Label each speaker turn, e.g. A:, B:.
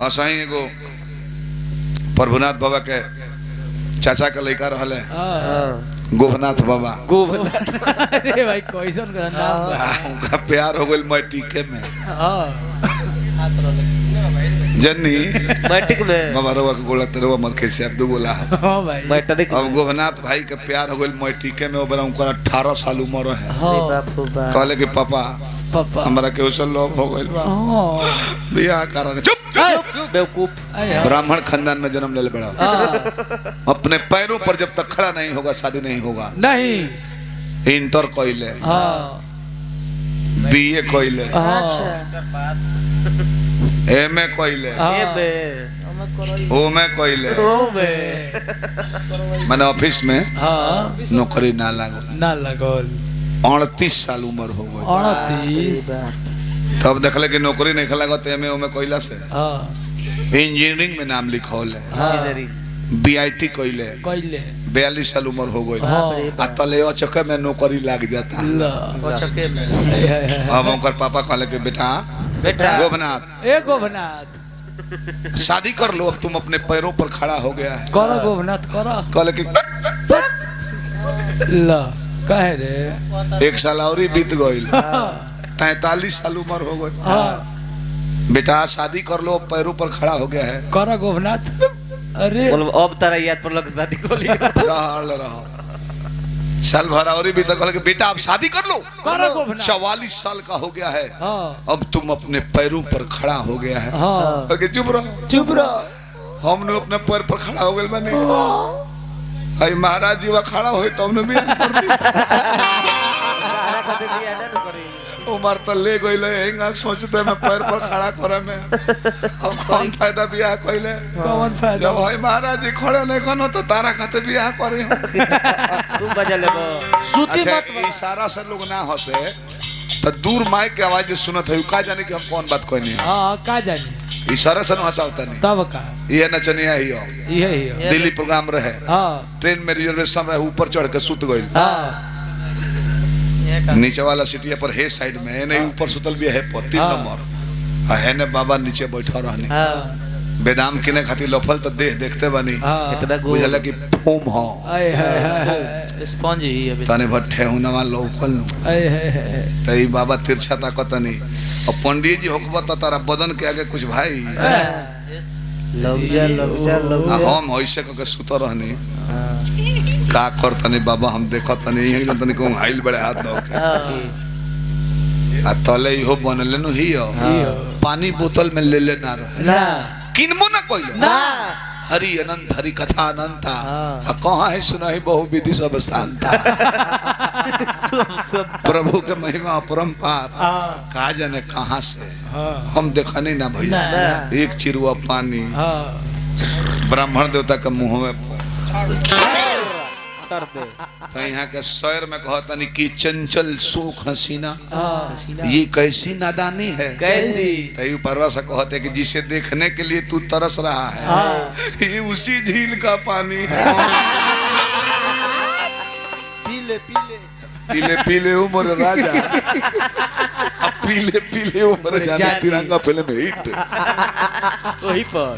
A: असही एगो प्रभुनाथ बाबा के चाचा का लड़का रहले गोभनाथ बाबा।
B: गोभनाथ अरे भाई कैसन का नाम
A: उनका प्यार हो गइल मैट्रिक में। जन्नी
B: मैट्रिक में
A: बाबा रवा के गोला तेरवा मत खेसे अब दो बोला।
B: हां भाई मैट्रिक
A: अब गोभनाथ भाई के प्यार हो गइल मैट्रिक में। ओबरा उनका 18 साल उम्र है। कहले कि पापा हमरा के उसल लोभ हो गइल बा बियाह करा। चुप
B: बेवकूफ।
A: ब्राह्मण खानदान में जन्म ले बड़ा। अपने पैरों पर जब तक खड़ा नहीं होगा शादी नहीं होगा।
B: नहीं
A: इंटर कइले बीए कइले एमए कइले ओमे कइले माने ऑफिस में नौकरी ना लागल 38 साल उम्र हो गई।
B: 38
A: तब देखले कि नौकरी नहीं लागत एमए ओमे कइला से इंजीनियरिंग में नाम लिखौल है। बीआईटी कइले 42 साल उम्र हो गई। आ तले अचके में नौकरी लाग जाता। अब उनकर पापा कहले कि बेटा गोभनाथ शादी कर लो अब तुम अपने पैरों पर खड़ा हो गया है।
B: करो गोभनाथ करो।
A: कहले कि
B: ला कहे रे
A: 1 साल और ही बीत गइल 43 साल उम्र हो गई। बेटा शादी कर लो पैरों पर खड़ा हो गया है।
B: करो गोभनाथ। अरे
C: अब तारा याद पर लग शादी को लिया
A: रहा साल भर और भी तक कहले कि बेटा अब शादी कर लो। 44 साल का हो गया है। अब तुम अपने पैरों पर खड़ा हो गया है। चुप रहो हमने अपने पैर पर खड़ा हो गए बने आई महाराज जी वा खड़ा हो तो हमने भी उमर तो ले गइले हेंगा सोचते मैं पैर पर खड़ा करे में अब कौन फायदा बियाह कइले
B: कौन फायदा
A: जब भाई महाराज जी खड़े नहीं कनो तो तारा खाते बियाह करे
C: तू बजा लेबो
B: सूती मत
A: इशारा से लोग ना हंसे तो दूर माइक के आवाज सुनत है का जाने कि हम कौन बात कहनी है।
B: हां का जाने
A: इशारा से हंसा होता नहीं तब
B: का
A: ये नचनिया ही हो
B: ये
A: दिल्ली प्रोग्राम रहे।
B: हां ट्रेन
A: में रिजर्वेशन रहे ऊपर चढ़ के सुत गइल। नीचे वाला सीटिया पर है साइड में है नहीं ऊपर सुतल भी है 3 नंबर है ने बाबा नीचे बैठा रहनी बेदाम किने खातिर लफल तो देख देखते बनी
C: कितना
A: बुझला कि फोम हो
B: स्पंज ही अभी
A: तने भट्ठे हुनवा लोकल तई बाबा तिरछा ताकतनी और पंडित जी होखबा त तारा बदन के आगे कुछ भाई
C: लग जा
A: हम ऐसे के सुत रहनी का करतनी बाबा हम देखतनी यही तनी को हाइल बड़े हाथ दो के आ तले हो बनले न हियो पानी बोतल में ले ले ना रहे
B: ना
A: किनमो ना कोई
B: ना
A: हरि अनंत हरि कथा अनंता कहाँ है सुनाई बहु विधि सब शांता प्रभु के महिमा अपरंपार का जाने कहाँ से हम देखने ना भैया एक चिरुआ पानी ब्राह्मण देवता के मुंह में तो यहाँ के शहर में कहतनी कि चंचल सुख हसीना ये कैसी नादानी है
B: कैसी
A: तय परवा से कहते कि जिसे देखने के लिए तू तरस रहा है ये उसी झील का पानी है।
B: पीले
A: पीले उम्र राजा पीले उम्र जाने तिरंगा फिल्म हिट
C: वही पर